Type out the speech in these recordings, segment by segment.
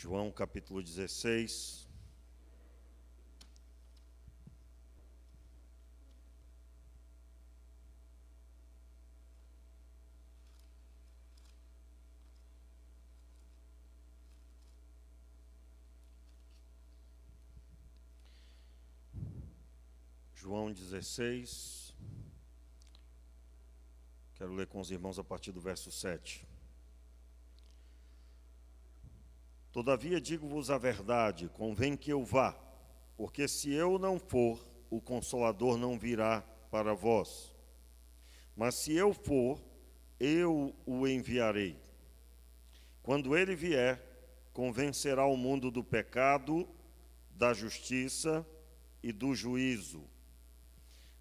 João capítulo 16. João 16. Quero ler com os irmãos a partir do verso 7. Todavia digo-vos a verdade, convém que eu vá, porque se eu não for, o Consolador não virá para vós. Mas se eu for, eu o enviarei. Quando ele vier, convencerá o mundo do pecado, da justiça e do juízo.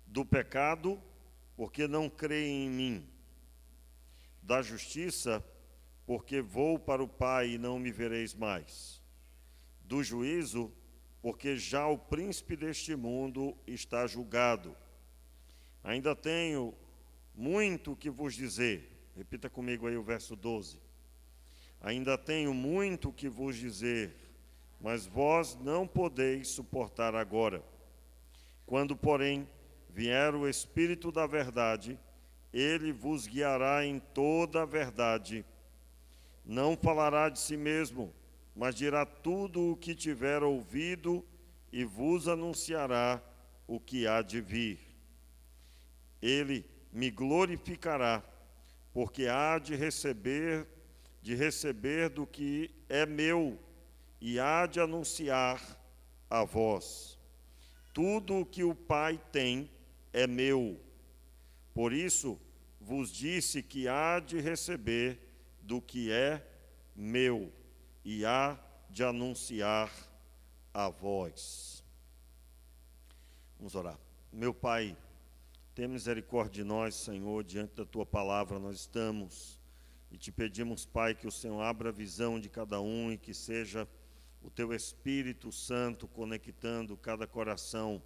Do pecado, porque não creem em mim. Da justiça, porque vou para o Pai e não me vereis mais. Do juízo, porque já o príncipe deste mundo está julgado. Ainda tenho muito que vos dizer. Repita comigo aí o verso 12. Ainda tenho muito que vos dizer, mas vós não podeis suportar agora. Quando, porém, vier o Espírito da verdade, ele vos guiará em toda a verdade. Não falará de si mesmo, mas dirá tudo o que tiver ouvido e vos anunciará o que há de vir. Ele me glorificará, porque há de receber do que é meu e há de anunciar a vós. Tudo o que o Pai tem é meu. Por isso vos disse que há de receber do que é meu e há de anunciar a vós. Vamos orar. Meu Pai, tenha misericórdia de nós, Senhor, diante da Tua palavra nós estamos e te pedimos, Pai, que o Senhor abra a visão de cada um e que seja o Teu Espírito Santo conectando cada coração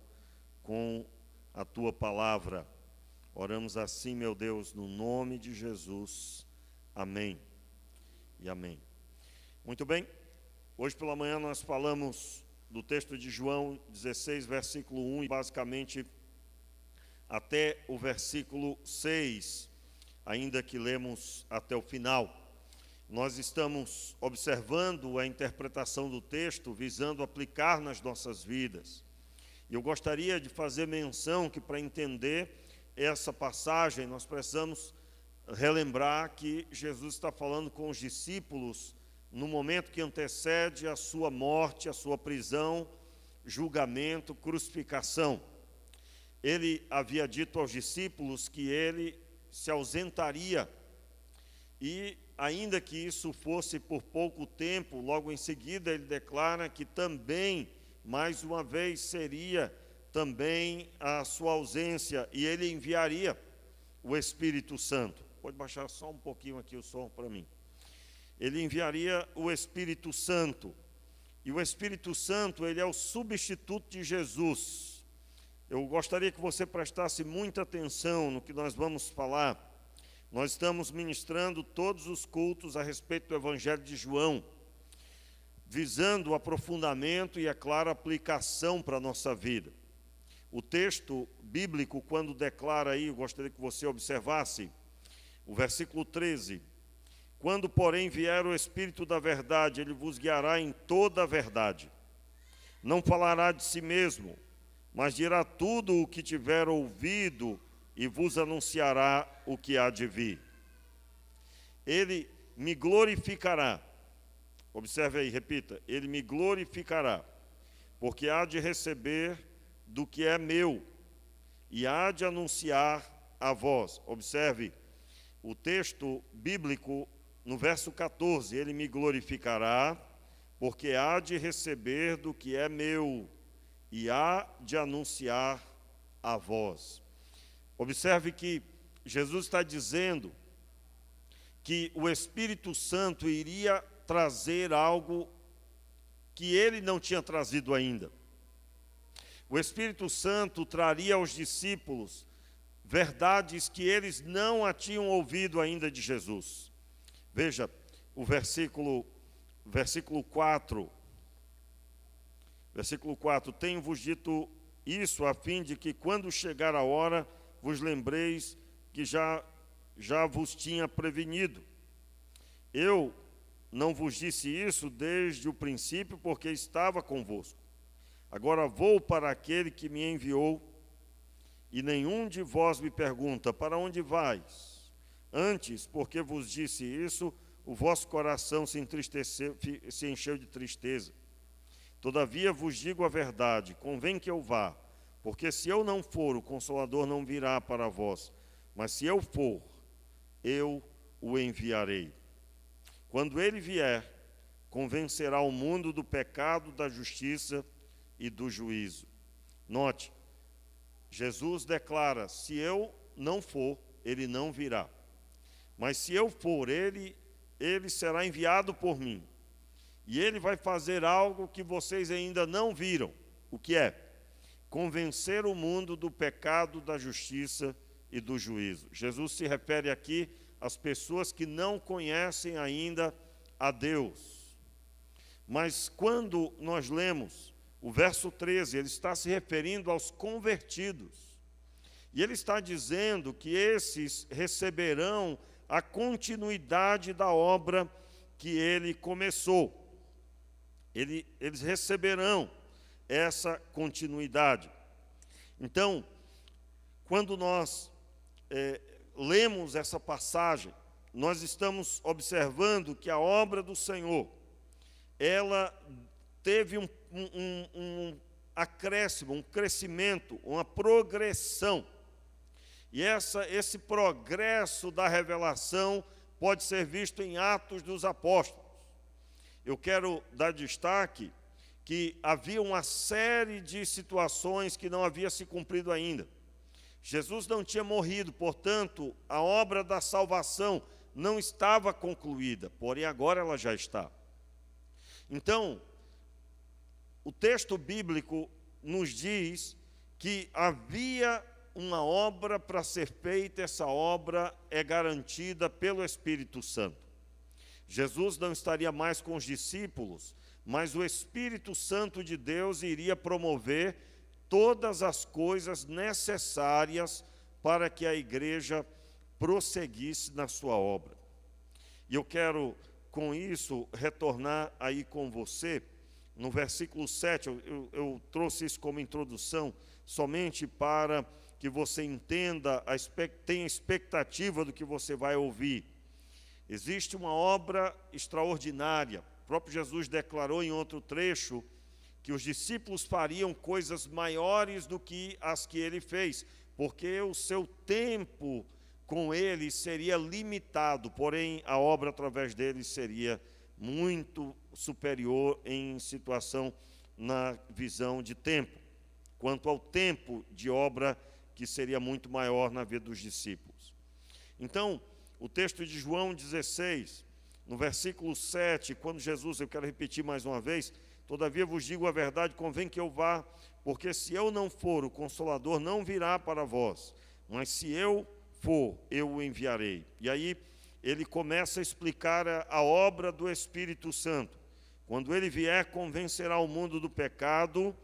com a Tua palavra. Oramos assim, meu Deus, no nome de Jesus. Amém e amém. Muito bem, hoje pela manhã nós falamos do texto de João 16, versículo 1, e basicamente até o versículo 6, ainda que lemos até o final. Nós estamos observando a interpretação do texto, visando aplicar nas nossas vidas. E eu gostaria de fazer menção que para entender essa passagem nós precisamos relembrar que Jesus está falando com os discípulos no momento que antecede a sua morte, a sua prisão, julgamento, crucificação. Ele havia dito aos discípulos que ele se ausentaria e, ainda que isso fosse por pouco tempo, logo em seguida ele declara que também, mais uma vez, seria também a sua ausência e ele enviaria o Espírito Santo. Pode baixar só um pouquinho aqui o som para mim. Ele enviaria o Espírito Santo. E o Espírito Santo, ele é o substituto de Jesus. Eu gostaria que você prestasse muita atenção no que nós vamos falar. Nós estamos ministrando todos os cultos a respeito do Evangelho de João, visando o aprofundamento e, é claro, a aplicação para a nossa vida. O texto bíblico, quando declara aí, eu gostaria que você observasse, o versículo 13. Quando, porém, vier o Espírito da verdade, ele vos guiará em toda a verdade. Não falará de si mesmo, mas dirá tudo o que tiver ouvido e vos anunciará o que há de vir. Ele me glorificará. Observe aí, repita. Ele me glorificará, porque há de receber do que é meu e há de anunciar a vós. Observe o texto bíblico no verso 14. Ele me glorificará, porque há de receber do que é meu e há de anunciar a vós. Observe que Jesus está dizendo que o Espírito Santo iria trazer algo que ele não tinha trazido ainda. O Espírito Santo traria aos discípulos verdades que eles não a tinham ouvido ainda de Jesus. Veja o versículo versículo 4. Versículo 4: tenho-vos dito isso a fim de que, quando chegar a hora, vos lembreis que já vos tinha prevenido. Eu não vos disse isso desde o princípio, porque estava convosco. Agora vou para aquele que me enviou, e nenhum de vós me pergunta: para onde vais? Antes, porque vos disse isso, o vosso coração se entristeceu, se encheu de tristeza. Todavia vos digo a verdade: convém que eu vá, porque se eu não for, o Consolador não virá para vós, mas se eu for, eu o enviarei. Quando ele vier, convencerá o mundo do pecado, da justiça e do juízo. Note, Jesus declara: se eu não for, ele não virá. Mas se eu for, ele será enviado por mim. E ele vai fazer algo que vocês ainda não viram. O que é? Convencer o mundo do pecado, da justiça e do juízo. Jesus se refere aqui às pessoas que não conhecem ainda a Deus. Mas quando nós lemos o verso 13, ele está se referindo aos convertidos. E ele está dizendo que esses receberão a continuidade da obra que ele começou. Eles receberão essa continuidade. Então, quando nós lemos essa passagem, nós estamos observando que a obra do Senhor, ela teve um acréscimo, um crescimento, uma progressão. E esse progresso da revelação pode ser visto em Atos dos Apóstolos. Eu quero dar destaque que havia uma série de situações que não havia se cumprido ainda. Jesus não tinha morrido, portanto, a obra da salvação não estava concluída, porém agora ela já está. Então, o texto bíblico nos diz que havia uma obra para ser feita, essa obra é garantida pelo Espírito Santo. Jesus não estaria mais com os discípulos, mas o Espírito Santo de Deus iria promover todas as coisas necessárias para que a igreja prosseguisse na sua obra. E eu quero, com isso, retornar aí com você, no versículo 7, eu trouxe isso como introdução, somente para que você entenda, tenha expectativa do que você vai ouvir. Existe uma obra extraordinária. O próprio Jesus declarou em outro trecho que os discípulos fariam coisas maiores do que as que ele fez, porque o seu tempo com ele seria limitado, porém a obra através dele seria muito superior em situação na visão de tempo, quanto ao tempo de obra que seria muito maior na vida dos discípulos. Então, o texto de João 16, no versículo 7, quando Jesus, eu quero repetir mais uma vez: todavia vos digo a verdade, convém que eu vá, porque se eu não for, o Consolador não virá para vós, mas se eu for, eu o enviarei. E aí ele começa a explicar a obra do Espírito Santo. Quando ele vier, convencerá o mundo do pecado,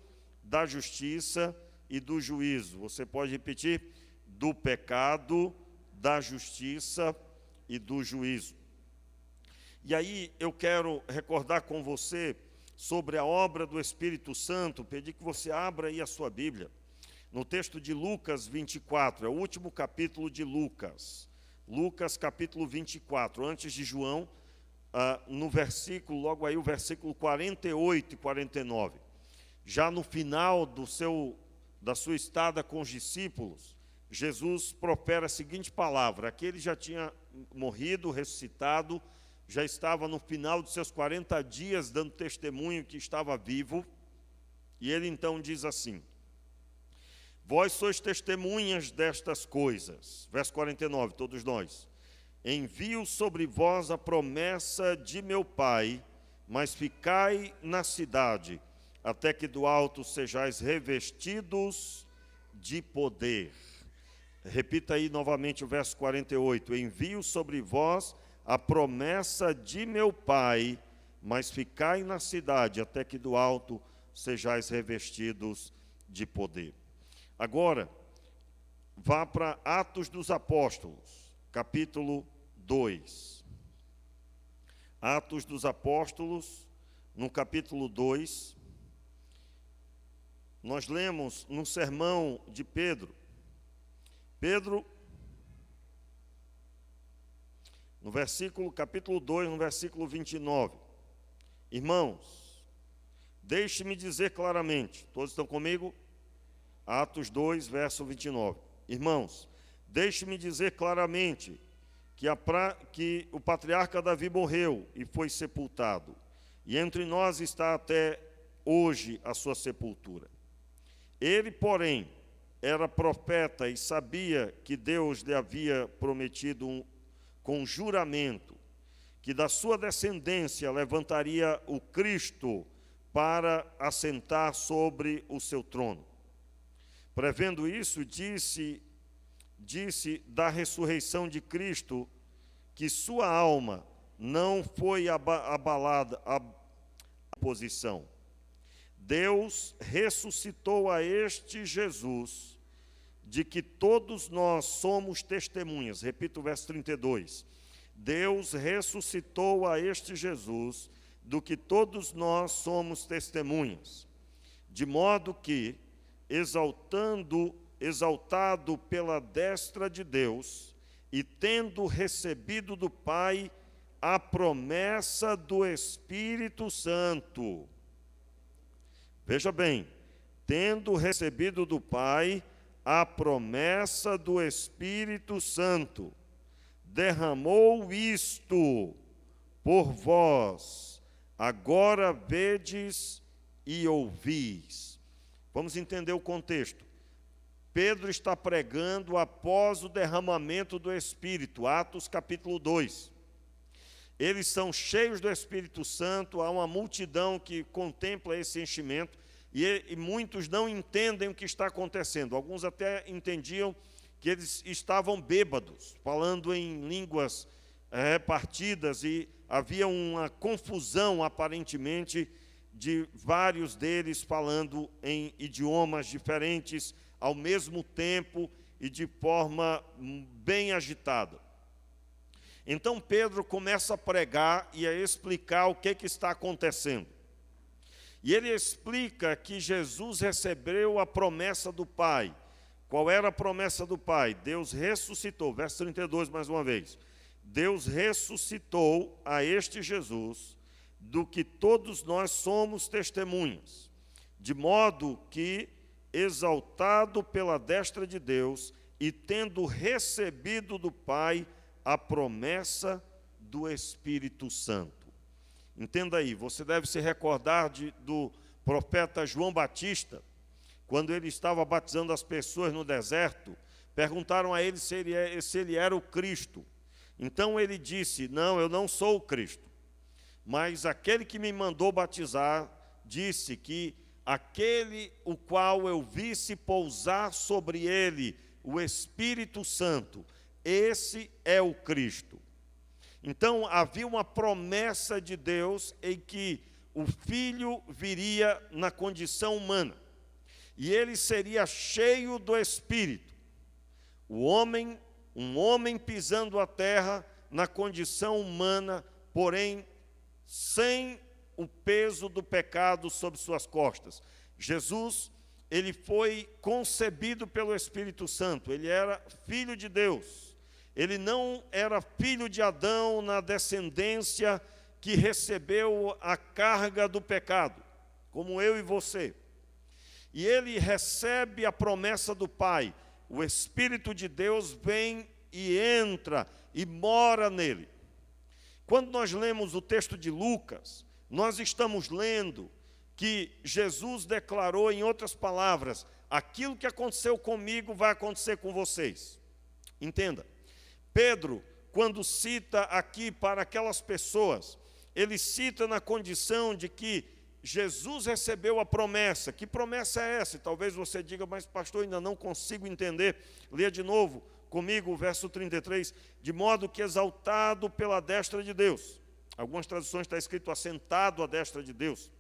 da justiça e do juízo. Você pode repetir? Do pecado, da justiça e do juízo. E aí eu quero recordar com você sobre a obra do Espírito Santo, pedir que você abra aí a sua Bíblia, no texto de Lucas 24, é o último capítulo de Lucas. Lucas capítulo 24, antes de João, no versículo, logo aí o versículo 48 e 49. Já no final da sua estada com os discípulos, Jesus profere a seguinte palavra: aquele já tinha morrido, ressuscitado, já estava no final dos seus 40 dias dando testemunho que estava vivo, e ele então diz assim: vós sois testemunhas destas coisas. Verso 49, todos nós. Envio sobre vós a promessa de meu Pai, mas ficai na cidade, até que do alto sejais revestidos de poder. Repita aí novamente o verso 48. Envio sobre vós a promessa de meu Pai, mas ficai na cidade até que do alto sejais revestidos de poder. Agora, vá para Atos dos Apóstolos, capítulo 2. Atos dos Apóstolos, no capítulo 2, nós lemos no sermão de Pedro. Pedro, no capítulo 2, no versículo 29. Irmãos, deixe-me dizer claramente, todos estão comigo? Atos 2, verso 29. Irmãos, deixe-me dizer claramente que o patriarca Davi morreu e foi sepultado, e entre nós está até hoje a sua sepultura. Ele, porém, era profeta e sabia que Deus lhe havia prometido com juramento que da sua descendência levantaria o Cristo para assentar sobre o seu trono. Prevendo isso, disse da ressurreição de Cristo que sua alma não foi abalada à posição. Deus ressuscitou a este Jesus, de que todos nós somos testemunhas. Repito o verso 32. Deus ressuscitou a este Jesus, do que todos nós somos testemunhas. De modo que, exaltado pela destra de Deus, e tendo recebido do Pai a promessa do Espírito Santo. Veja bem, tendo recebido do Pai a promessa do Espírito Santo, derramou isto por vós, agora vedes e ouvis. Vamos entender o contexto. Pedro está pregando após o derramamento do Espírito, Atos capítulo 2. Eles são cheios do Espírito Santo, há uma multidão que contempla esse enchimento, e muitos não entendem o que está acontecendo. Alguns até entendiam que eles estavam bêbados, falando em línguas repartidas, e havia uma confusão, aparentemente, de vários deles falando em idiomas diferentes ao mesmo tempo e de forma bem agitada. Então Pedro começa a pregar e a explicar o que está acontecendo. E ele explica que Jesus recebeu a promessa do Pai. Qual era a promessa do Pai? Deus ressuscitou, verso 32 mais uma vez. Deus ressuscitou a este Jesus, do que todos nós somos testemunhas, de modo que, exaltado pela destra de Deus e tendo recebido do Pai a promessa do Espírito Santo. Entenda aí, você deve se recordar do profeta João Batista, quando ele estava batizando as pessoas no deserto, perguntaram a ele se ele era o Cristo. Então ele disse: não, eu não sou o Cristo, mas aquele que me mandou batizar disse que aquele o qual eu visse pousar sobre ele o Espírito Santo, esse é o Cristo. Então havia uma promessa de Deus em que o Filho viria na condição humana, e ele seria cheio do Espírito. Um homem pisando a terra na condição humana, porém sem o peso do pecado sobre suas costas. Jesus, ele foi concebido pelo Espírito Santo, ele era filho de Deus. Ele não era filho de Adão na descendência que recebeu a carga do pecado, como eu e você. E ele recebe a promessa do Pai. O Espírito de Deus vem e entra e mora nele. Quando nós lemos o texto de Lucas, nós estamos lendo que Jesus declarou, em outras palavras, aquilo que aconteceu comigo vai acontecer com vocês. Entenda, Pedro, quando cita aqui para aquelas pessoas, ele cita na condição de que Jesus recebeu a promessa. Que promessa é essa? E talvez você diga: mas pastor, ainda não consigo entender. Leia de novo comigo o verso 33. De modo que, exaltado pela destra de Deus, Algumas traduções está escrito assentado à destra de Deus.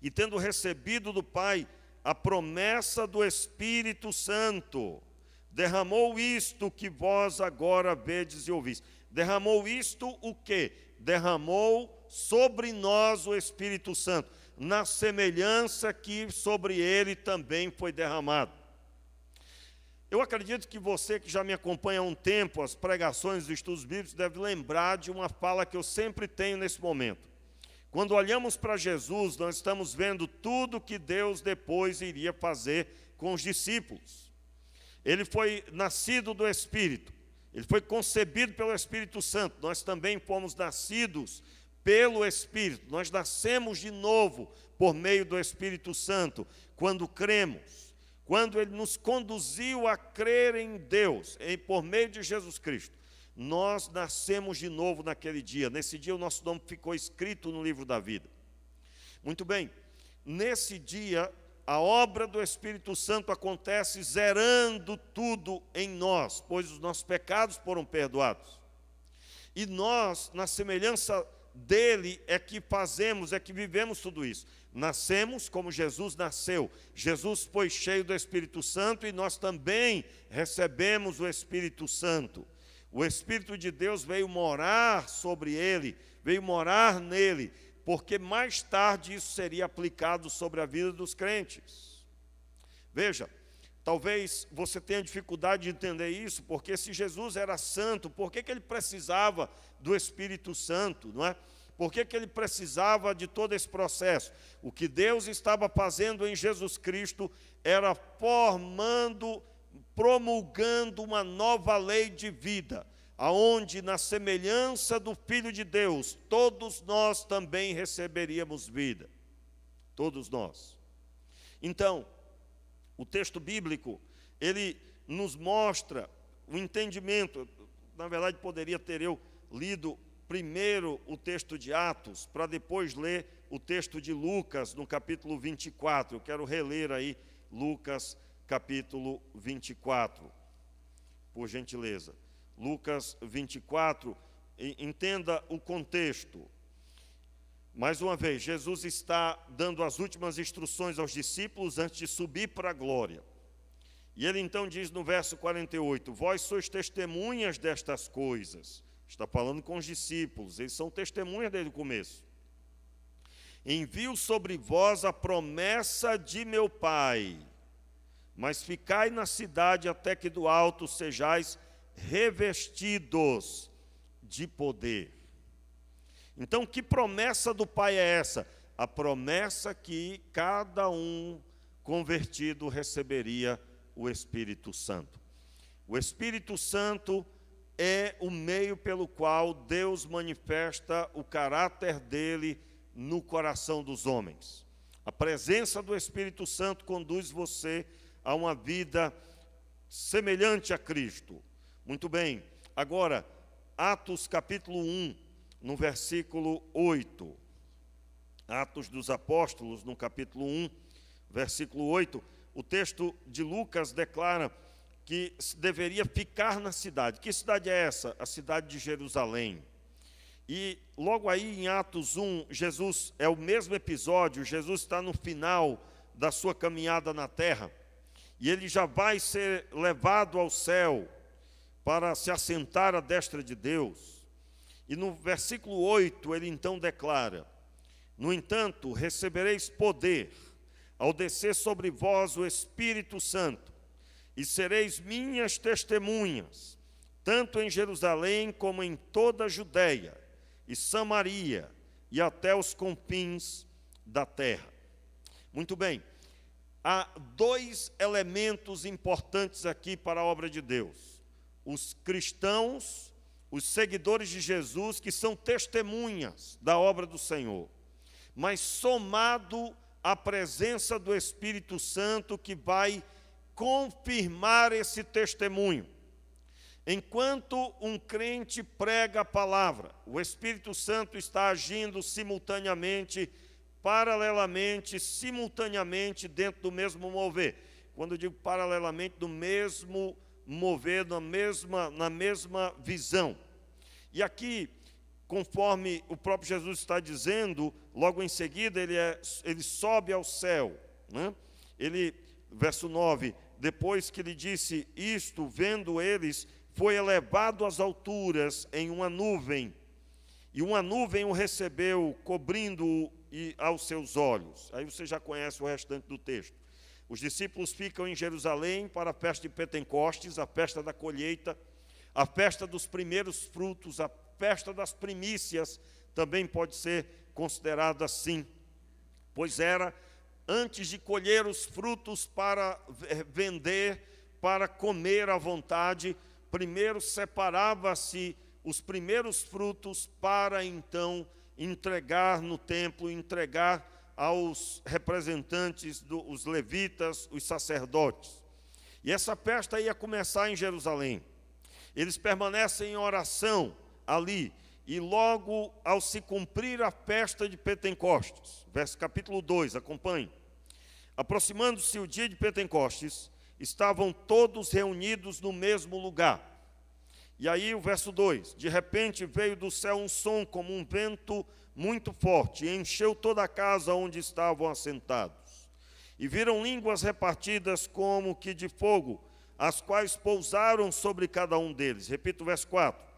E tendo recebido do Pai a promessa do Espírito Santo, derramou isto que vós agora vedes e ouvis. Derramou isto o quê? Derramou sobre nós o Espírito Santo, na semelhança que sobre ele também foi derramado. Eu acredito que você que já me acompanha há um tempo, as pregações dos estudos bíblicos, deve lembrar de uma fala que eu sempre tenho nesse momento. Quando olhamos para Jesus, nós estamos vendo tudo que Deus depois iria fazer com os discípulos. Ele foi nascido do Espírito, ele foi concebido pelo Espírito Santo, nós também fomos nascidos pelo Espírito, nós nascemos de novo por meio do Espírito Santo, quando cremos. Quando Ele nos conduziu a crer em Deus, por meio de Jesus Cristo, nós nascemos de novo naquele dia. Nesse dia o nosso nome ficou escrito no livro da vida. Muito bem, nesse dia a obra do Espírito Santo acontece zerando tudo em nós, pois os nossos pecados foram perdoados. E nós, na semelhança dele, é que fazemos, é que vivemos tudo isso. Nascemos como Jesus nasceu. Jesus foi cheio do Espírito Santo e nós também recebemos o Espírito Santo. O Espírito de Deus veio morar sobre ele, veio morar nele, porque mais tarde isso seria aplicado sobre a vida dos crentes. Veja, talvez você tenha dificuldade de entender isso, porque se Jesus era santo, por que ele precisava do Espírito Santo, não é? Por que ele precisava de todo esse processo? O que Deus estava fazendo em Jesus Cristo era promulgando uma nova lei de vida, aonde na semelhança do Filho de Deus, todos nós também receberíamos vida. Todos nós. Então, o texto bíblico, ele nos mostra o entendimento. Na verdade, poderia ter eu lido primeiro o texto de Atos, para depois ler o texto de Lucas, no capítulo 24. Eu quero reler aí Lucas, capítulo 24, por gentileza. Lucas 24, entenda o contexto. Mais uma vez, Jesus está dando as últimas instruções aos discípulos antes de subir para a glória. E ele então diz no verso 48, vós sois testemunhas destas coisas. Está falando com os discípulos, eles são testemunhas desde o começo. Envio sobre vós a promessa de meu Pai, mas ficai na cidade até que do alto sejais revestidos de poder. Então, que promessa do Pai é essa? A promessa que cada um convertido receberia o Espírito Santo. O Espírito Santo é o meio pelo qual Deus manifesta o caráter dele no coração dos homens. A presença do Espírito Santo conduz você a uma vida semelhante a Cristo. Muito bem, agora, Atos capítulo 1, no versículo 8. Atos dos Apóstolos, no capítulo 1, versículo 8, o texto de Lucas declara que deveria ficar na cidade. Que cidade é essa? A cidade de Jerusalém. E logo aí em Atos 1, Jesus, é o mesmo episódio, Jesus está no final da sua caminhada na terra, e ele já vai ser levado ao céu para se assentar à destra de Deus. E no versículo 8, ele então declara, no entanto, recebereis poder, ao descer sobre vós o Espírito Santo, e sereis minhas testemunhas, tanto em Jerusalém como em toda a Judeia e Samaria e até os confins da terra. Muito bem, há dois elementos importantes aqui para a obra de Deus. Os cristãos, os seguidores de Jesus, que são testemunhas da obra do Senhor, mas somado à presença do Espírito Santo que vai confirmar esse testemunho. Enquanto um crente prega a palavra, o Espírito Santo está agindo simultaneamente, paralelamente, simultaneamente dentro do mesmo mover. Quando eu digo paralelamente, do mesmo mover, na mesma visão. E aqui, conforme o próprio Jesus está dizendo, logo em seguida ele sobe ao céu, né? Verso 9, depois que ele disse isto, vendo eles, foi elevado às alturas em uma nuvem, e uma nuvem o recebeu, cobrindo-o aos seus olhos. Aí você já conhece o restante do texto. Os discípulos ficam em Jerusalém para a festa de Pentecostes, a festa da colheita, a festa dos primeiros frutos, a festa das primícias, também pode ser considerada assim, pois era antes de colher os frutos para vender, para comer à vontade, primeiro separava-se os primeiros frutos para então entregar no templo, entregar aos representantes os levitas, os sacerdotes. E essa festa ia começar em Jerusalém. Eles permanecem em oração ali, e logo ao se cumprir a festa de Pentecostes, capítulo 2, acompanhe. Aproximando-se o dia de Pentecostes, estavam todos reunidos no mesmo lugar. E aí o verso 2, de repente veio do céu um som como um vento muito forte, e encheu toda a casa onde estavam assentados. E viram línguas repartidas como que de fogo, as quais pousaram sobre cada um deles. Repito o verso 4.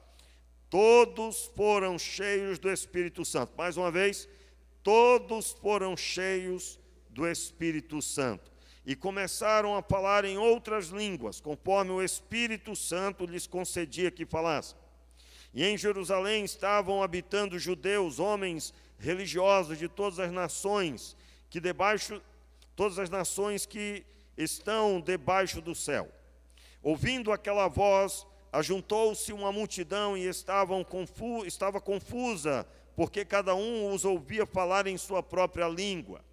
Todos foram cheios do Espírito Santo. Mais uma vez, todos foram cheios do Espírito Santo. E começaram a falar em outras línguas, conforme o Espírito Santo lhes concedia que falassem. E em Jerusalém estavam habitando judeus, homens religiosos de todas as nações, todas as nações que estão debaixo do céu. Ouvindo aquela voz, ajuntou-se uma multidão e estava confusa, porque cada um os ouvia falar em sua própria língua.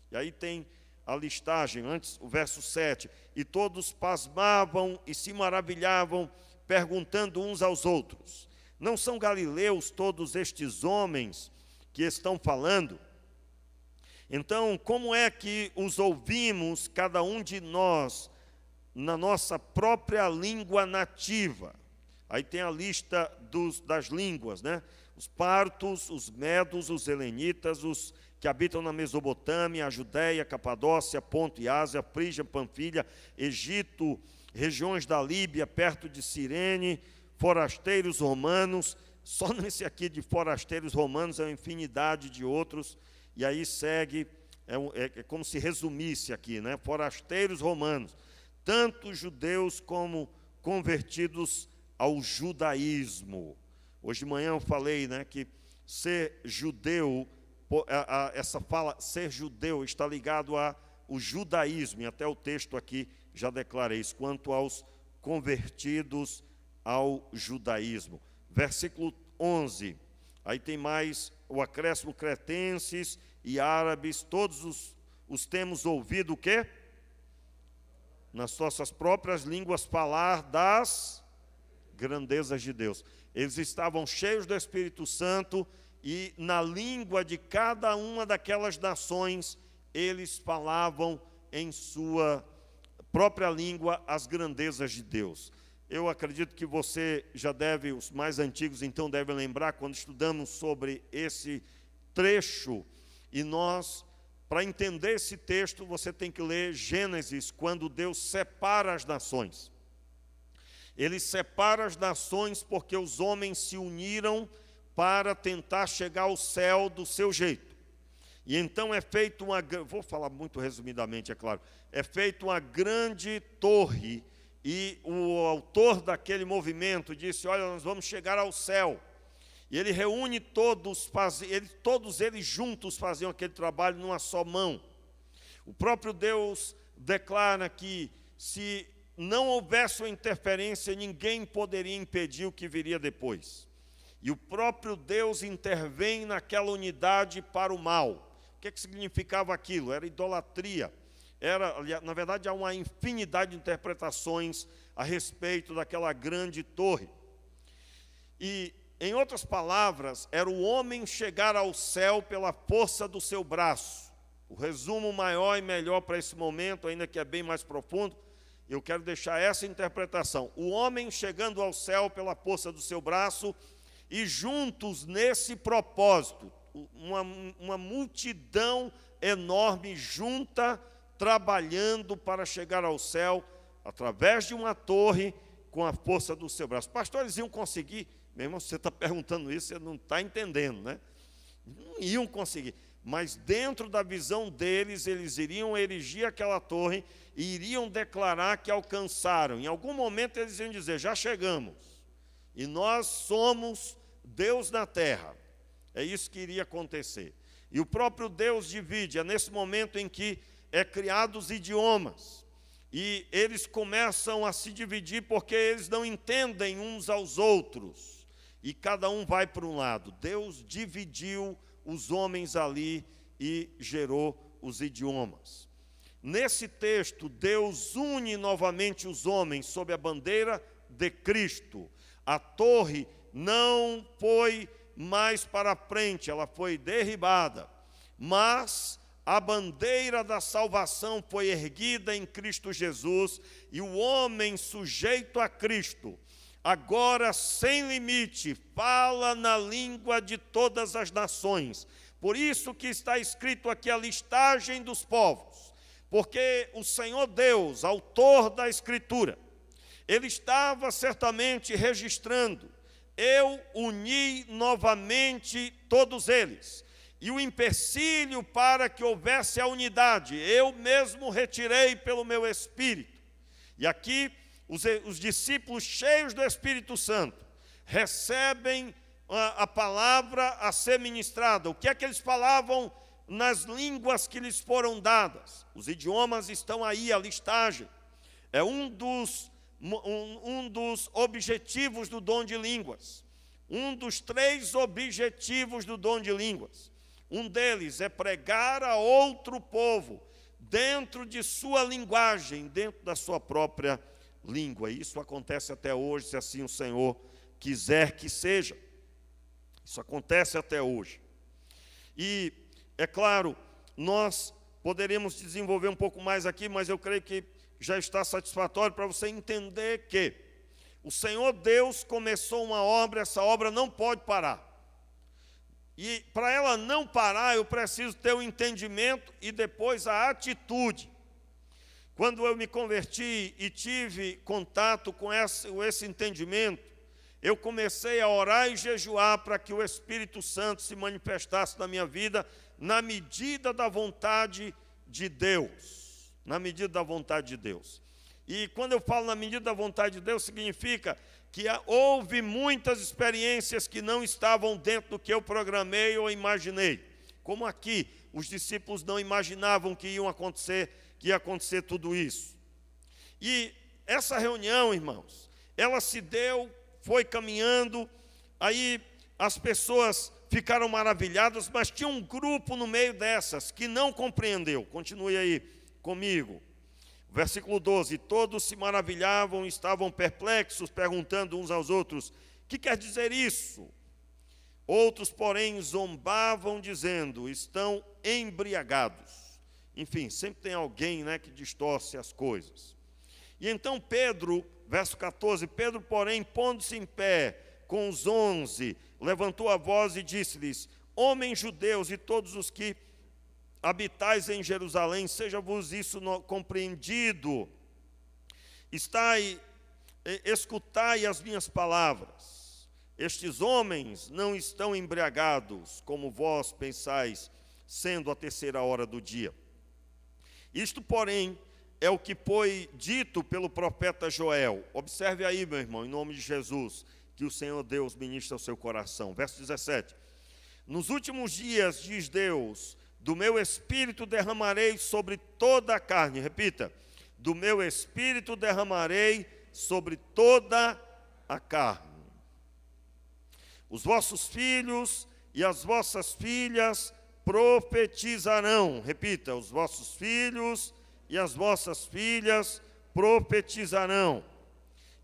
E aí tem a listagem, antes o verso 7. E todos pasmavam e se maravilhavam, perguntando uns aos outros: não são galileus todos estes homens que estão falando? Então, como é que os ouvimos, cada um de nós, na nossa própria língua nativa? Aí tem a lista das línguas, né? Os partos, os medos, os helenitas, os que habitam na Mesopotâmia, a Judéia, Capadócia, Ponto e Ásia, Frígia, Panfilha, Egito, regiões da Líbia, perto de Cirene, forasteiros romanos. Só nesse aqui de forasteiros romanos é uma infinidade de outros. E aí segue, é como se resumisse aqui, né? Forasteiros romanos, tanto judeus como convertidos ao judaísmo. Hoje de manhã eu falei, né, que ser judeu, essa fala ser judeu está ligado ao judaísmo, e até o texto aqui já declara isso, quanto aos convertidos ao judaísmo. Versículo 11, aí tem mais o acréscimo: cretenses e árabes, todos os temos ouvido o quê? Nas nossas próprias línguas falar das grandezas de Deus. Eles estavam cheios do Espírito Santo e na língua de cada uma daquelas nações, eles falavam em sua própria língua as grandezas de Deus. Eu acredito que você já deve, os mais antigos então devem lembrar, quando estudamos sobre esse trecho, e nós, para entender esse texto, você tem que ler Gênesis, quando Deus separa as nações. Ele separa as nações porque os homens se uniram para tentar chegar ao céu do seu jeito. E então é feito vou falar muito resumidamente, é claro, é feita uma grande torre, e o autor daquele movimento disse: olha, nós vamos chegar ao céu. E ele reúne todos eles juntos faziam aquele trabalho numa só mão. O próprio Deus declara que se não houvesse uma interferência, ninguém poderia impedir o que viria depois. E o próprio Deus intervém naquela unidade para o mal. O que significava aquilo? Era idolatria. Na verdade, há uma infinidade de interpretações a respeito daquela grande torre. E, em outras palavras, era o homem chegar ao céu pela força do seu braço. O resumo maior e melhor para esse momento, ainda que é bem mais profundo, eu quero deixar essa interpretação: o homem chegando ao céu pela força do seu braço, e juntos nesse propósito, uma multidão enorme junta, trabalhando para chegar ao céu, através de uma torre, com a força do seu braço. Pastores iam conseguir? Meu irmão, você está perguntando isso, você não está entendendo, né? Não iam conseguir. Mas dentro da visão deles, eles iriam erigir aquela torre e iriam declarar que alcançaram. Em algum momento eles iam dizer, já chegamos. E nós somos Deus na terra. É isso que iria acontecer. E o próprio Deus divide. É nesse momento em que criados idiomas. E eles começam a se dividir porque eles não entendem uns aos outros. E cada um vai para um lado. Deus dividiu os homens ali e gerou os idiomas. Nesse texto, Deus une novamente os homens sob a bandeira de Cristo. A torre não foi mais para frente, ela foi derribada, mas a bandeira da salvação foi erguida em Cristo Jesus, e o homem sujeito a Cristo, agora sem limite, fala na língua de todas as nações. Por isso que está escrito aqui a listagem dos povos, porque o Senhor Deus, autor da Escritura, Ele estava certamente registrando, eu uni novamente todos eles, e o empecilho para que houvesse a unidade, eu mesmo retirei pelo meu Espírito. E aqui, os discípulos cheios do Espírito Santo recebem a palavra a ser ministrada. O que é que eles falavam nas línguas que lhes foram dadas? Os idiomas estão aí, a listagem. É um dos objetivos do dom de línguas. Um dos 3 objetivos do dom de línguas. Um deles é pregar a outro povo, dentro de sua linguagem, dentro da sua própria língua. Isso acontece até hoje, se assim o Senhor quiser que seja. Isso acontece até hoje. E, é claro, nós poderíamos desenvolver um pouco mais aqui, mas eu creio que já está satisfatório para você entender que o Senhor Deus começou uma obra, essa obra não pode parar. E para ela não parar, eu preciso ter o entendimento e depois a atitude. Quando eu me converti e tive contato com esse entendimento, eu comecei a orar e jejuar para que o Espírito Santo se manifestasse na minha vida na medida da vontade de Deus. Na medida da vontade de Deus. E quando eu falo na medida da vontade de Deus, significa que houve muitas experiências que não estavam dentro do que eu programei ou imaginei. Como aqui, os discípulos não imaginavam que ia acontecer tudo isso. E essa reunião, irmãos, ela se deu, foi caminhando, aí as pessoas ficaram maravilhadas, mas tinha um grupo no meio dessas que não compreendeu. Continue aí comigo. Versículo 12, todos se maravilhavam, estavam perplexos, perguntando uns aos outros, que quer dizer isso? Outros, porém, zombavam, dizendo, estão embriagados. Enfim, sempre tem alguém, né, que distorce as coisas. E então Pedro, verso 14, Pedro, porém, pondo-se em pé com os 11, levantou a voz e disse-lhes, homens judeus e todos os que habitais em Jerusalém, seja-vos isso compreendido, escutai as minhas palavras. Estes homens não estão embriagados, como vós pensais, sendo a 3ª hora do dia. Isto, porém, é o que foi dito pelo profeta Joel. Observe aí, meu irmão, em nome de Jesus, que o Senhor Deus ministra ao seu coração. Verso 17. Nos últimos dias, diz Deus, do meu Espírito derramarei sobre toda a carne. Repita. Do meu Espírito derramarei sobre toda a carne. Os vossos filhos e as vossas filhas profetizarão. Repita. Os vossos filhos e as vossas filhas profetizarão.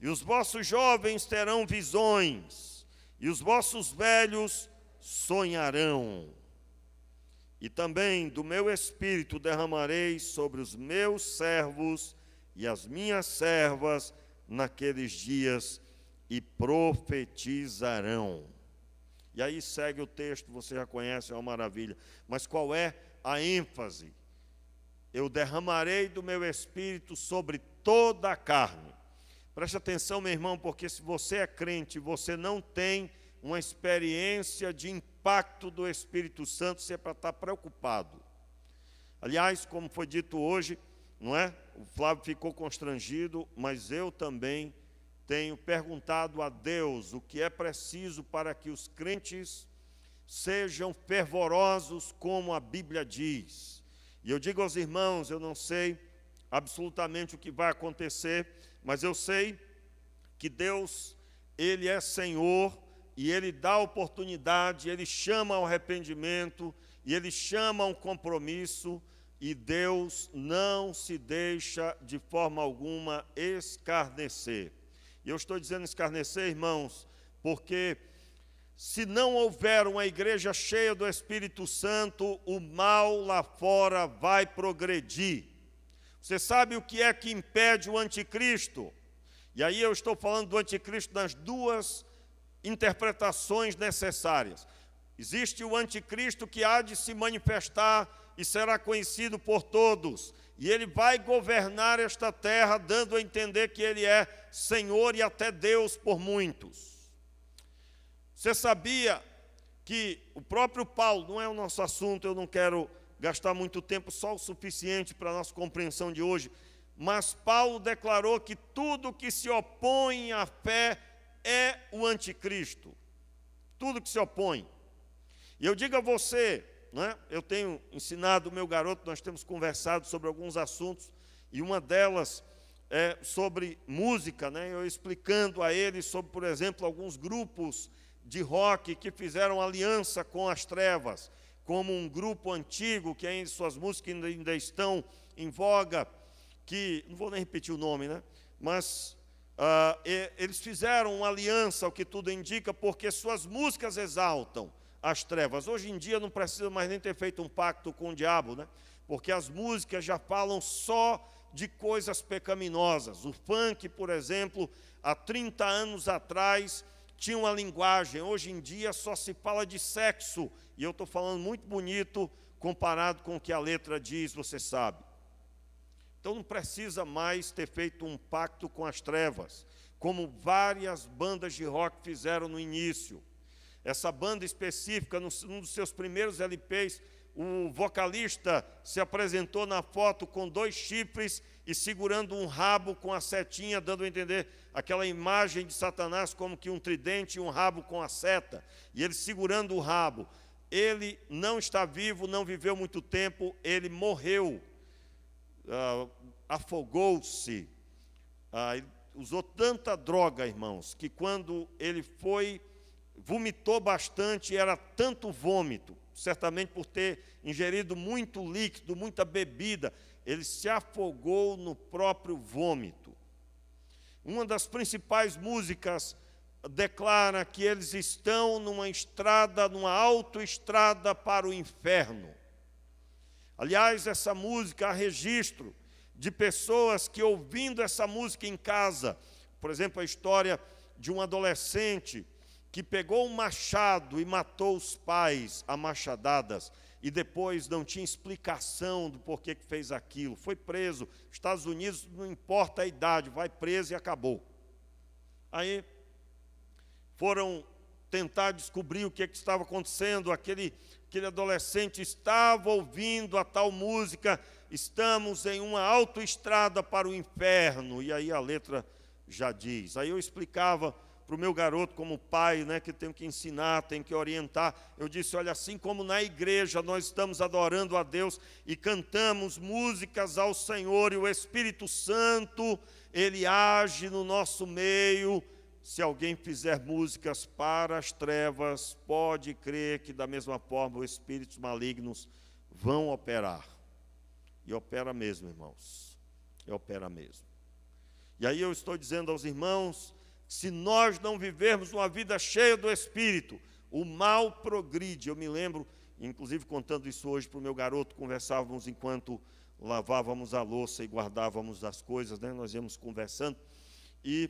E os vossos jovens terão visões. E os vossos velhos sonharão. E também do meu Espírito derramarei sobre os meus servos e as minhas servas naqueles dias, e profetizarão. E aí segue o texto, você já conhece, é uma maravilha. Mas qual é a ênfase? Eu derramarei do meu espírito sobre toda a carne. Preste atenção, meu irmão, porque se você é crente e você não tem uma experiência de impacto do Espírito Santo, você é para estar preocupado. Aliás, como foi dito hoje, não é? O Flávio ficou constrangido, mas eu também tenho perguntado a Deus o que é preciso para que os crentes sejam fervorosos como a Bíblia diz. E eu digo aos irmãos, eu não sei absolutamente o que vai acontecer, mas eu sei que Deus, Ele é Senhor, e Ele dá oportunidade, Ele chama ao arrependimento, e Ele chama ao compromisso, e Deus não se deixa de forma alguma escarnecer. E eu estou dizendo escarnecer, irmãos, porque se não houver uma igreja cheia do Espírito Santo, o mal lá fora vai progredir. Você sabe o que é que impede o anticristo? E aí eu estou falando do anticristo nas duas interpretações necessárias. Existe o anticristo que há de se manifestar e será conhecido por todos. E ele vai governar esta terra, dando a entender que ele é Senhor e até Deus por muitos. Você sabia que o próprio Paulo, não é o nosso assunto, eu não quero gastar muito tempo, só o suficiente para a nossa compreensão de hoje, mas Paulo declarou que tudo que se opõe à fé é o anticristo. Tudo que se opõe. E eu digo a você, né, eu tenho ensinado o meu garoto, nós temos conversado sobre alguns assuntos, e uma delas é sobre música, né, eu explicando a ele sobre, por exemplo, alguns grupos de rock que fizeram aliança com as trevas, como um grupo antigo, que ainda suas músicas ainda estão em voga, que, não vou nem repetir o nome, né, mas eles fizeram uma aliança, o que tudo indica, porque suas músicas exaltam as trevas. Hoje em dia não precisa mais nem ter feito um pacto com o diabo, né? Porque as músicas já falam só de coisas pecaminosas. O funk, por exemplo, há 30 anos atrás, tinha uma linguagem. Hoje em dia só se fala de sexo. E eu estou falando muito bonito comparado com o que a letra diz, você sabe. Então não precisa mais ter feito um pacto com as trevas, como várias bandas de rock fizeram no início. Essa banda específica, num dos seus primeiros LPs, o vocalista se apresentou na foto com 2 chifres e segurando um rabo com a setinha, dando a entender aquela imagem de Satanás como que um tridente e um rabo com a seta, e ele segurando o rabo. Ele não está vivo, não viveu muito tempo, ele morreu, afogou-se, ele usou tanta droga, irmãos, que quando ele vomitou bastante, era tanto vômito, certamente por ter ingerido muito líquido, muita bebida, ele se afogou no próprio vômito. Uma das principais músicas declara que eles estão numa estrada, numa autoestrada para o inferno. Aliás, essa música há registro de pessoas que, ouvindo essa música em casa, por exemplo, a história de um adolescente que pegou um machado e matou os pais a machadadas, e depois não tinha explicação do porquê que fez aquilo. Foi preso. Estados Unidos, não importa a idade, vai preso e acabou. Aí foram tentar descobrir o que estava acontecendo. Aquele adolescente estava ouvindo a tal música, estamos em uma autoestrada para o inferno. E aí a letra já diz. Aí eu explicava para o meu garoto, como pai, né, que tenho que ensinar, tenho que orientar, eu disse, olha, assim como na igreja nós estamos adorando a Deus e cantamos músicas ao Senhor, e o Espírito Santo, Ele age no nosso meio. Se alguém fizer músicas para as trevas, pode crer que da mesma forma os espíritos malignos vão operar. E opera mesmo, irmãos, e opera mesmo. E aí eu estou dizendo aos irmãos, se nós não vivermos uma vida cheia do Espírito, o mal progride. Eu me lembro, inclusive contando isso hoje para o meu garoto, conversávamos enquanto lavávamos a louça e guardávamos as coisas, né? Nós íamos conversando, e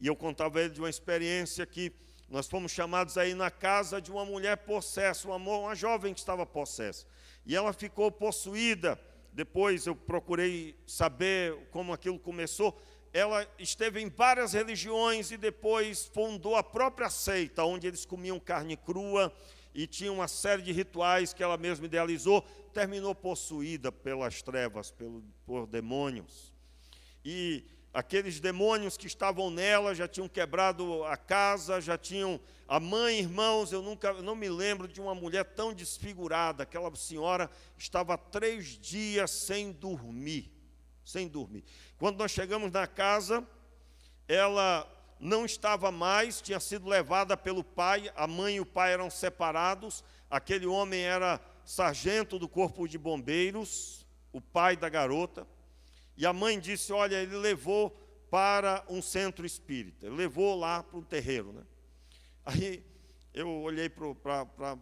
eu contava a ele de uma experiência que nós fomos chamados aí na casa de uma mulher possessa, uma jovem que estava possessa. E ela ficou possuída. Depois eu procurei saber como aquilo começou. Ela esteve em várias religiões e depois fundou a própria seita, onde eles comiam carne crua e tinha uma série de rituais que ela mesma idealizou. Terminou possuída pelas trevas, por demônios. E aqueles demônios que estavam nela já tinham quebrado a casa, já tinham a mãe, irmãos. Eu não me lembro de uma mulher tão desfigurada. Aquela senhora estava 3 dias sem dormir. Quando nós chegamos na casa, ela não estava mais, tinha sido levada pelo pai. A mãe e o pai eram separados. Aquele homem era sargento do corpo de bombeiros, o pai da garota. E a mãe disse, olha, ele levou para um centro espírita, ele levou lá para um terreiro, né? Aí eu olhei para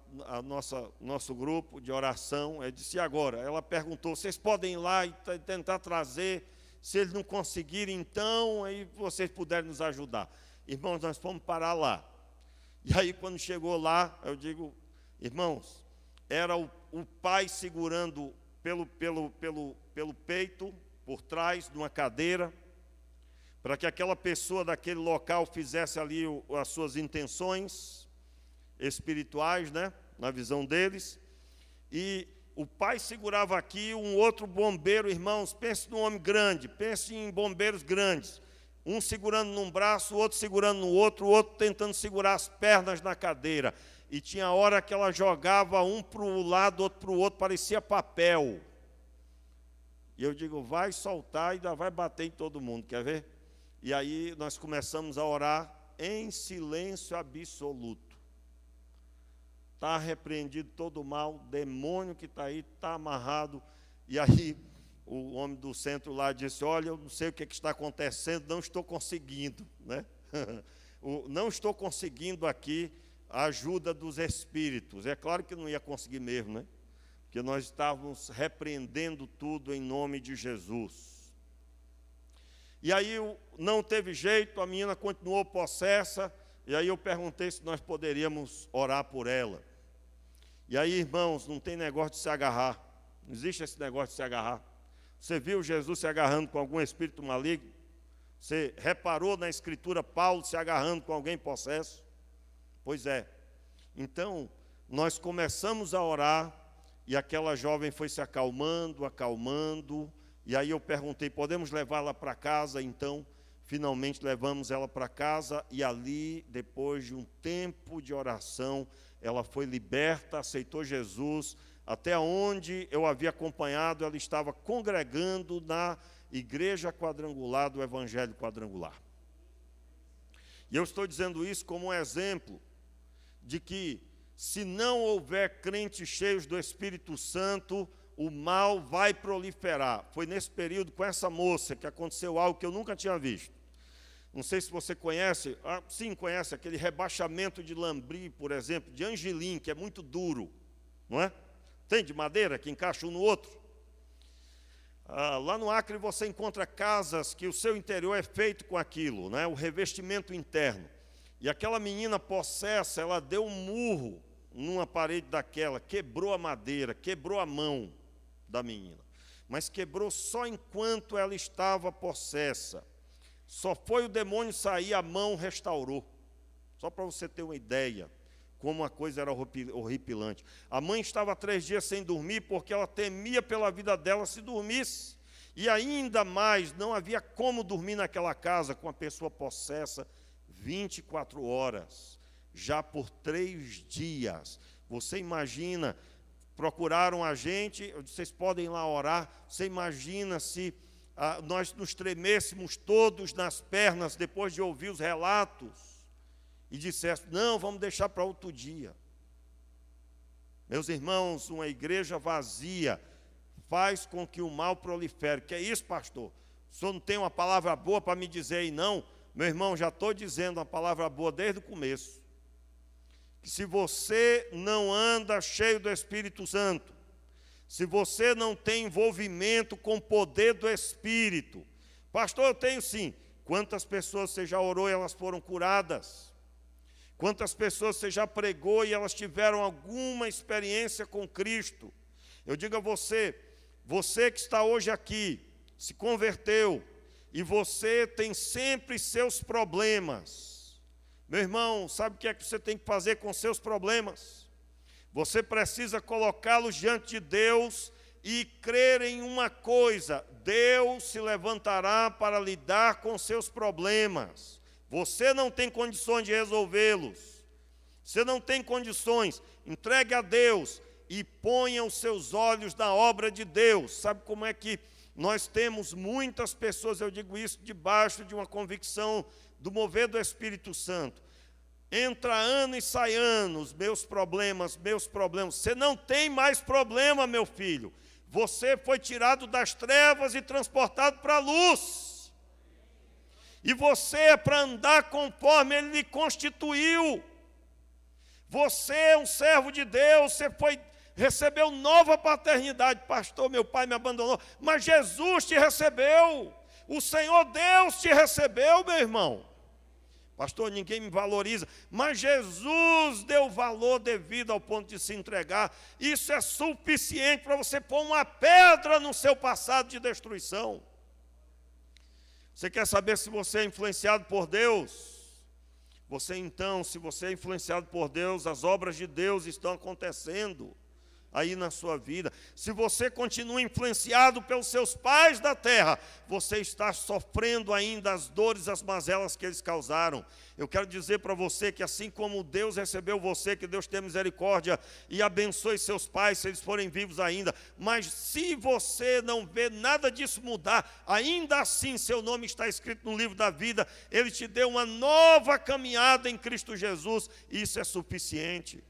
nosso grupo de oração, eu disse, e agora? Ela perguntou, vocês podem ir lá e tentar trazer, se eles não conseguirem, então, aí vocês puderem nos ajudar. Irmãos, nós fomos parar lá. E aí, quando chegou lá, eu digo, irmãos, era o pai segurando pelo peito, por trás de uma cadeira, para que aquela pessoa daquele local fizesse ali as suas intenções espirituais, né, na visão deles. E o pai segurava aqui, um outro bombeiro, irmãos, pense num homem grande, pense em bombeiros grandes, um segurando num braço, o outro segurando no outro, o outro tentando segurar as pernas na cadeira. E tinha hora que ela jogava um para o lado, outro para o outro, parecia papel. E eu digo, vai soltar e ainda vai bater em todo mundo, quer ver? E aí nós começamos a orar em silêncio absoluto. Está repreendido todo o mal, demônio que está aí, está amarrado. E aí o homem do centro lá disse, olha, eu não sei o que está acontecendo, não estou conseguindo, né? Não estou conseguindo aqui a ajuda dos espíritos. É claro que não ia conseguir mesmo, né? Porque nós estávamos repreendendo tudo em nome de Jesus. E aí não teve jeito, a menina continuou possessa, e aí eu perguntei se nós poderíamos orar por ela. E aí, irmãos, não tem negócio de se agarrar, não existe esse negócio de se agarrar. Você viu Jesus se agarrando com algum espírito maligno? Você reparou na Escritura Paulo se agarrando com alguém possesso? Pois é. Então, nós começamos a orar, e aquela jovem foi se acalmando, e aí eu perguntei, podemos levá-la para casa? Então, finalmente levamos ela para casa, e ali, depois de um tempo de oração, ela foi liberta, aceitou Jesus. Até onde eu havia acompanhado, ela estava congregando na Igreja Quadrangular do Evangelho Quadrangular. E eu estou dizendo isso como um exemplo de que, se não houver crentes cheios do Espírito Santo, o mal vai proliferar. Foi nesse período com essa moça que aconteceu algo que eu nunca tinha visto. Não sei se você conhece, sim, conhece aquele rebaixamento de lambri, por exemplo, de angelim, que é muito duro, não é? Tem de madeira que encaixa um no outro. Lá no Acre você encontra casas que o seu interior é feito com aquilo, né? O revestimento interno. E aquela menina possessa, ela deu um murro numa parede daquela, quebrou a madeira, quebrou a mão da menina. Mas quebrou só enquanto ela estava possessa. Só foi o demônio sair, a mão restaurou. Só para você ter uma ideia, como a coisa era horripilante. A mãe estava 3 dias sem dormir, porque ela temia pela vida dela se dormisse. E ainda mais, não havia como dormir naquela casa com a pessoa possessa 24 horas, já por 3 dias. Você imagina, procuraram a gente, vocês podem ir lá orar, você imagina se nós nos tremêssemos todos nas pernas depois de ouvir os relatos e dissesse, não, vamos deixar para outro dia. Meus irmãos, uma igreja vazia faz com que o mal prolifere. Que é isso, pastor? O senhor não tem uma palavra boa para me dizer aí, não? Meu irmão, já estou dizendo uma palavra boa desde o começo. Que se você não anda cheio do Espírito Santo, se você não tem envolvimento com o poder do Espírito, pastor, eu tenho sim. Quantas pessoas você já orou e elas foram curadas? Quantas pessoas você já pregou e elas tiveram alguma experiência com Cristo? Eu digo a você, você que está hoje aqui, se converteu, e você tem sempre seus problemas. Meu irmão, sabe o que é que você tem que fazer com seus problemas? Você precisa colocá-los diante de Deus e crer em uma coisa: Deus se levantará para lidar com seus problemas. Você não tem condições de resolvê-los. Você não tem condições. Entregue a Deus e ponha os seus olhos na obra de Deus. Sabe como é que nós temos muitas pessoas, eu digo isso debaixo de uma convicção do mover do Espírito Santo. Entra ano e sai ano, os meus problemas. Você não tem mais problema, meu filho. Você foi tirado das trevas e transportado para a luz. E você é para andar conforme Ele lhe constituiu. Você é um servo de Deus, você recebeu nova paternidade. Pastor, meu pai me abandonou, mas Jesus te recebeu. O Senhor Deus te recebeu, meu irmão. Pastor, ninguém me valoriza, mas Jesus deu valor devido ao ponto de se entregar. Isso é suficiente para você pôr uma pedra no seu passado de destruição. Você quer saber se você é influenciado por Deus? Se você é influenciado por Deus, as obras de Deus estão acontecendo aí na sua vida. Se você continua influenciado pelos seus pais da terra, você está sofrendo ainda as dores, as mazelas que eles causaram. Eu quero dizer para você que assim como Deus recebeu você, que Deus tenha misericórdia e abençoe seus pais se eles forem vivos ainda. Mas se você não vê nada disso mudar, ainda assim seu nome está escrito no livro da vida. Ele te deu uma nova caminhada em Cristo Jesus, e isso é suficiente.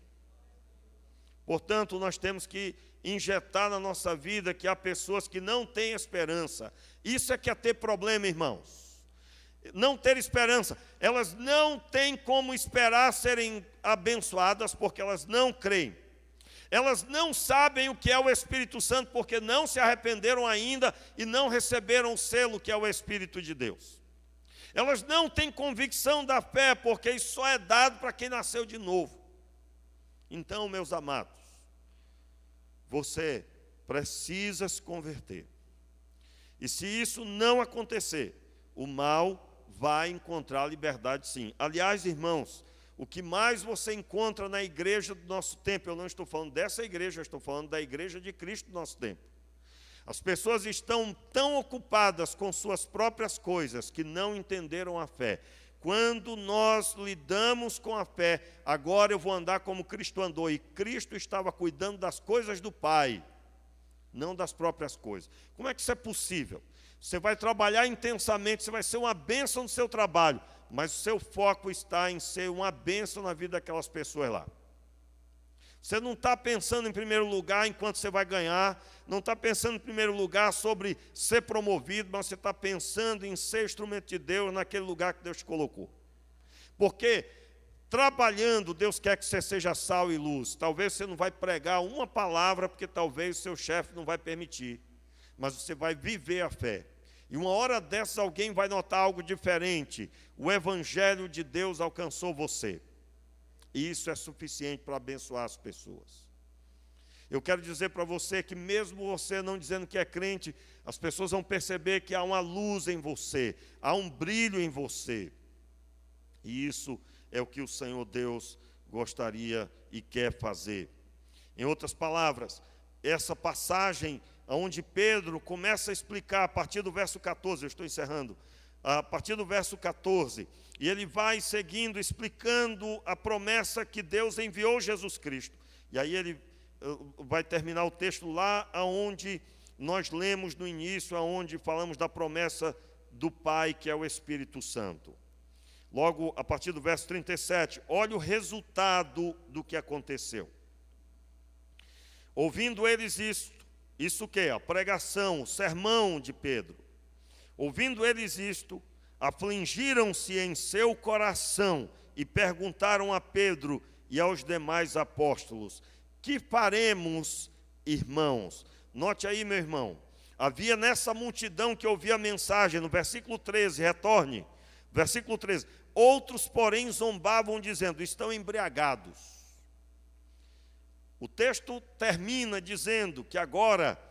Portanto, nós temos que injetar na nossa vida que há pessoas que não têm esperança. Isso é que é ter problema, irmãos. Não ter esperança. Elas não têm como esperar serem abençoadas porque elas não creem. Elas não sabem o que é o Espírito Santo porque não se arrependeram ainda e não receberam o selo que é o Espírito de Deus. Elas não têm convicção da fé porque isso só é dado para quem nasceu de novo. Então, meus amados, você precisa se converter. E se isso não acontecer, o mal vai encontrar liberdade sim. Aliás, irmãos, o que mais você encontra na igreja do nosso tempo, eu não estou falando dessa igreja, eu estou falando da igreja de Cristo do nosso tempo. As pessoas estão tão ocupadas com suas próprias coisas que não entenderam a fé. Quando nós lidamos com a fé, agora eu vou andar como Cristo andou, e Cristo estava cuidando das coisas do Pai, não das próprias coisas. Como é que isso é possível? Você vai trabalhar intensamente, você vai ser uma bênção no seu trabalho, mas o seu foco está em ser uma bênção na vida daquelas pessoas lá. Você não está pensando em primeiro lugar em quanto você vai ganhar, não está pensando em primeiro lugar sobre ser promovido, mas você está pensando em ser instrumento de Deus naquele lugar que Deus te colocou. Porque trabalhando, Deus quer que você seja sal e luz. Talvez você não vai pregar uma palavra, porque talvez o seu chefe não vai permitir, mas você vai viver a fé. E uma hora dessas alguém vai notar algo diferente. O Evangelho de Deus alcançou você. E isso é suficiente para abençoar as pessoas. Eu quero dizer para você que mesmo você não dizendo que é crente, as pessoas vão perceber que há uma luz em você, há um brilho em você. E isso é o que o Senhor Deus gostaria e quer fazer. Em outras palavras, essa passagem onde Pedro começa a explicar, a partir do verso 14, eu estou encerrando, a partir do verso 14, e ele vai seguindo, explicando a promessa que Deus enviou Jesus Cristo. E aí ele vai terminar o texto lá onde nós lemos no início, onde falamos da promessa do Pai, que é o Espírito Santo. Logo, a partir do verso 37, olha o resultado do que aconteceu. Ouvindo eles isso o quê? A pregação, o sermão de Pedro. Ouvindo eles isto, afligiram-se em seu coração e perguntaram a Pedro e aos demais apóstolos: que faremos, irmãos? Note aí, meu irmão, havia nessa multidão que ouvia a mensagem, no versículo 13, retorne, versículo 13, Outros, porém, zombavam, dizendo: estão embriagados. O texto termina dizendo que agora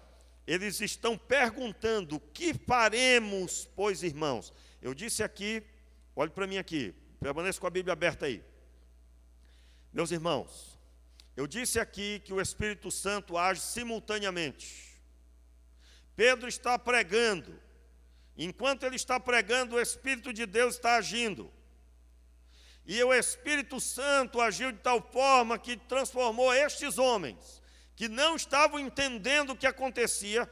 eles estão perguntando: o que faremos, pois, irmãos? Eu disse aqui, olhe para mim aqui, permaneça com a Bíblia aberta aí. Meus irmãos, eu disse aqui que o Espírito Santo age simultaneamente. Pedro está pregando. Enquanto ele está pregando, o Espírito de Deus está agindo. E o Espírito Santo agiu de tal forma que transformou estes homens, que não estavam entendendo o que acontecia,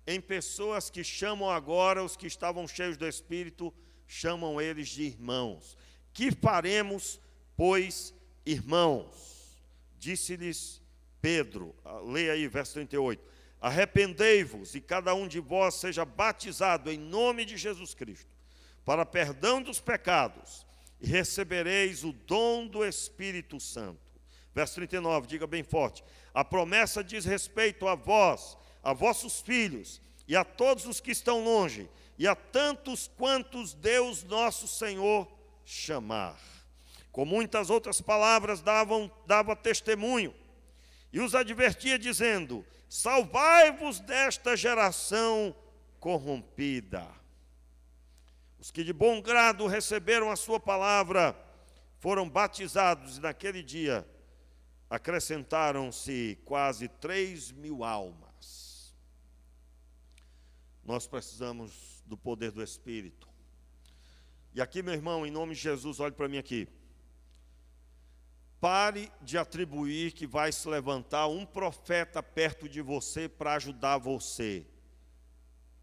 em pessoas que chamam agora, os que estavam cheios do Espírito, chamam eles de irmãos. Que faremos, pois, irmãos? Disse-lhes Pedro, leia aí, verso 38. Arrependei-vos e cada um de vós seja batizado em nome de Jesus Cristo, para perdão dos pecados, e recebereis o dom do Espírito Santo. Verso 39, diga bem forte: a promessa diz respeito a vós, a vossos filhos, e a todos os que estão longe, e a tantos quantos Deus nosso Senhor chamar. Com muitas outras palavras dava testemunho, e os advertia dizendo: salvai-vos desta geração corrompida. Os que de bom grado receberam a sua palavra foram batizados, e naquele dia acrescentaram-se quase 3.000 almas. Nós precisamos do poder do Espírito. E aqui, meu irmão, em nome de Jesus, olhe para mim aqui. Pare de atribuir que vai se levantar um profeta perto de você para ajudar você.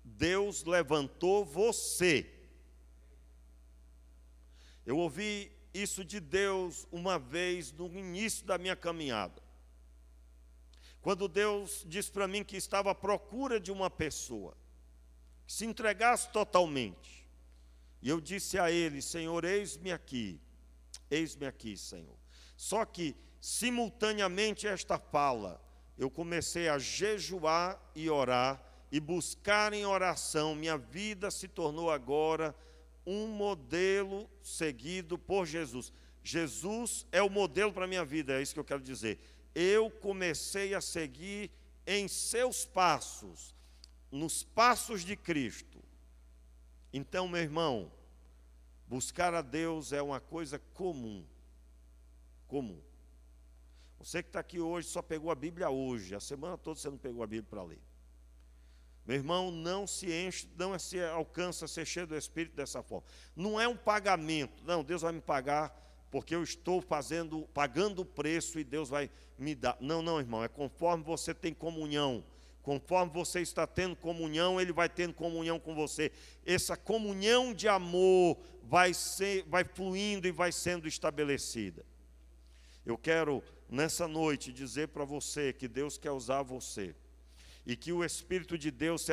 Deus levantou você. Eu ouvi isso de Deus uma vez no início da minha caminhada. Quando Deus disse para mim que estava à procura de uma pessoa que se entregasse totalmente. E eu disse a Ele: Senhor, eis-me aqui, Senhor. Só que, simultaneamente a esta fala, eu comecei a jejuar e orar, e buscar em oração. Minha vida se tornou agora um modelo seguido por Jesus. Jesus é o modelo para a minha vida, é isso que eu quero dizer. Eu comecei a seguir em seus passos, nos passos de Cristo. Então, meu irmão, buscar a Deus é uma coisa comum. Você que está aqui hoje só pegou a Bíblia hoje, a semana toda você não pegou a Bíblia para ler. Meu irmão, não se enche, não se alcança a ser cheio do Espírito dessa forma. Não é um pagamento, não, Deus vai me pagar porque eu estou pagando o preço e Deus vai me dar. Não, irmão, é conforme você tem comunhão. Conforme você está tendo comunhão, Ele vai tendo comunhão com você. Essa comunhão de amor vai fluindo e vai sendo estabelecida. Eu quero, nessa noite, dizer para você que Deus quer usar você. E que o Espírito de Deus,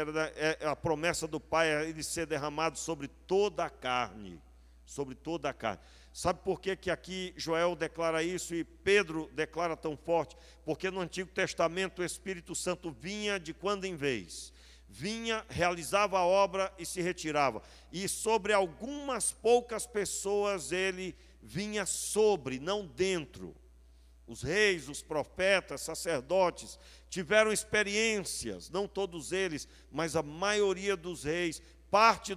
a promessa do Pai é Ele ser derramado sobre toda a carne. Sobre toda a carne. Sabe por que aqui Joel declara isso e Pedro declara tão forte? Porque no Antigo Testamento o Espírito Santo vinha de quando em vez. Vinha, realizava a obra e se retirava. E sobre algumas poucas pessoas ele vinha sobre, não dentro. Os reis, os profetas, sacerdotes tiveram experiências, não todos eles, mas a maioria dos reis, parte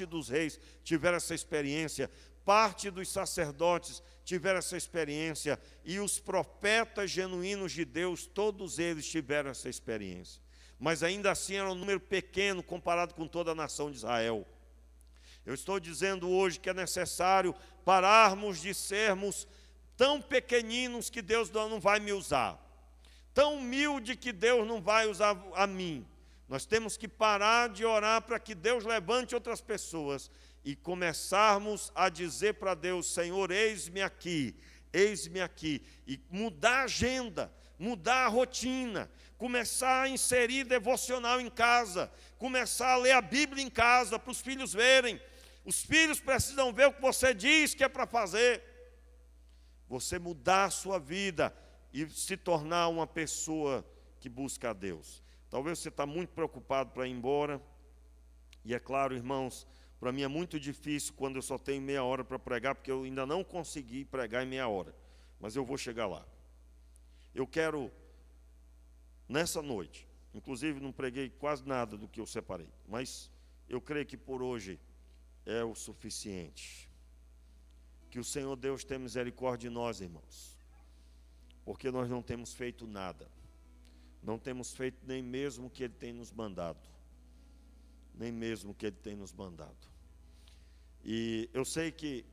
dos reis tiveram essa experiência, parte dos sacerdotes tiveram essa experiência, e os profetas genuínos de Deus, todos eles tiveram essa experiência. Mas ainda assim era um número pequeno comparado com toda a nação de Israel. Eu estou dizendo hoje que é necessário pararmos de sermos tão pequeninos que Deus não vai me usar, tão humilde que Deus não vai usar a mim. Nós temos que parar de orar para que Deus levante outras pessoas e começarmos a dizer para Deus: Senhor, eis-me aqui, e mudar a agenda, mudar a rotina, começar a inserir devocional em casa, começar a ler a Bíblia em casa para os filhos verem. Os filhos precisam ver o que você diz que é para fazer. Você mudar a sua vida e se tornar uma pessoa que busca a Deus. Talvez você está muito preocupado para ir embora. E é claro, irmãos, Para mim é muito difícil quando eu só tenho meia hora para pregar, porque eu ainda não consegui pregar em meia hora. Mas eu vou chegar lá. Eu quero, nessa noite, inclusive não preguei quase nada do que eu separei, mas eu creio que por hoje é o suficiente. Que o Senhor Deus tenha misericórdia de nós, irmãos, porque nós não temos feito nada. Não temos feito nem mesmo o que Ele tem nos mandado. Nem mesmo o que Ele tem nos mandado. E eu sei que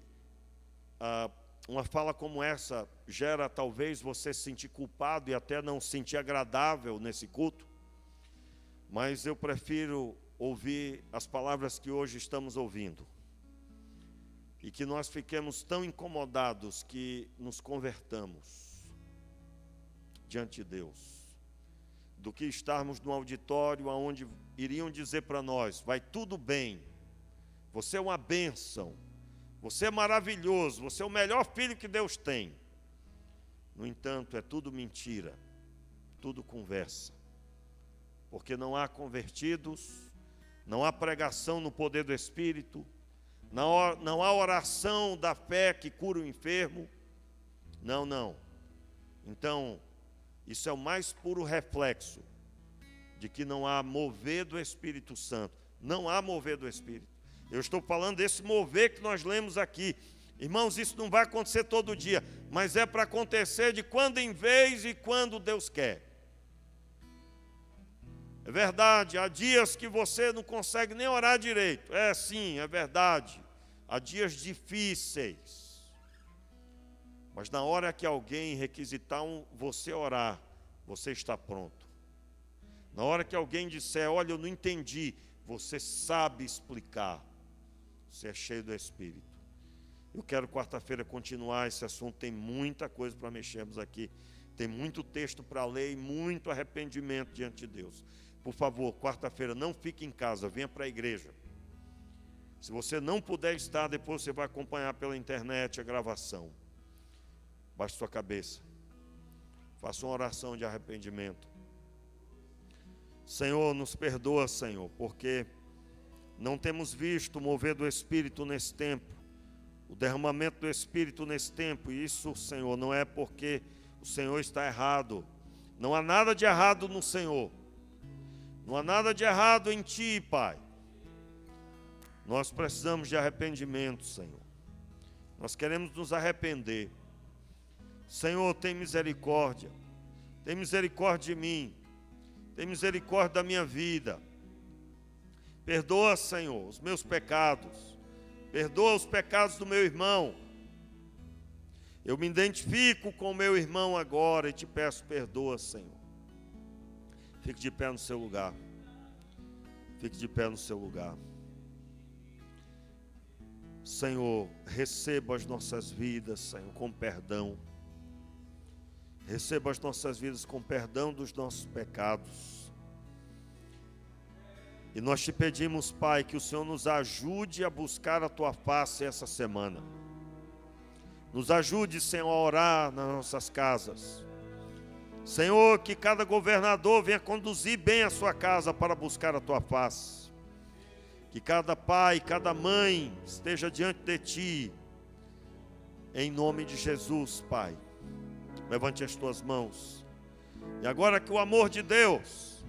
uma fala como essa gera talvez você se sentir culpado e até não se sentir agradável nesse culto, mas eu prefiro ouvir as palavras que hoje estamos ouvindo e que nós fiquemos tão incomodados que nos convertamos diante de Deus, do que estarmos no auditório onde iriam dizer para nós: vai tudo bem, você é uma bênção, você é maravilhoso, você é o melhor filho que Deus tem. No entanto, é tudo mentira, tudo conversa, porque não há convertidos, não há pregação no poder do Espírito, não há oração da fé que cura o enfermo. Não. Então, isso é o mais puro reflexo de que não há mover do Espírito Santo. Não há mover do Espírito. Eu estou falando desse mover que nós lemos aqui. Irmãos, isso não vai acontecer todo dia, mas é para acontecer de quando em vez e quando Deus quer. É verdade, há dias que você não consegue nem orar direito. É sim, é verdade. Há dias difíceis. Mas na hora que alguém requisitar você orar, você está pronto. Na hora que alguém disser: olha, eu não entendi, você sabe explicar. Você é cheio do Espírito. Eu quero quarta-feira continuar esse assunto, tem muita coisa para mexermos aqui. Tem muito texto para ler e muito arrependimento diante de Deus. Por favor, quarta-feira não fique em casa, venha para a igreja. Se você não puder estar, depois você vai acompanhar pela internet a gravação. Baixe sua cabeça. Faça uma oração de arrependimento. Senhor, nos perdoa, Senhor, porque não temos visto o mover do Espírito nesse tempo, o derramamento do Espírito nesse tempo. E isso, Senhor, não é porque o Senhor está errado. Não há nada de errado no Senhor. Não há nada de errado em Ti, Pai. Nós precisamos de arrependimento, Senhor. Nós queremos nos arrepender. Senhor, tem misericórdia. Tem misericórdia de mim. Tem misericórdia da minha vida. Perdoa, Senhor, os meus pecados. Perdoa os pecados do meu irmão. Eu me identifico com o meu irmão agora e te peço, perdoa, Senhor. Fique de pé no seu lugar. Fique de pé no seu lugar. Senhor, receba as nossas vidas, Senhor, com perdão. Receba as nossas vidas com perdão dos nossos pecados. E nós te pedimos, Pai, que o Senhor nos ajude a buscar a Tua face essa semana. Nos ajude, Senhor, a orar nas nossas casas. Senhor, que cada governador venha conduzir bem a sua casa para buscar a Tua face. Que cada pai, cada mãe esteja diante de Ti. Em nome de Jesus, Pai. Levante as tuas mãos. E agora que o amor de Deus,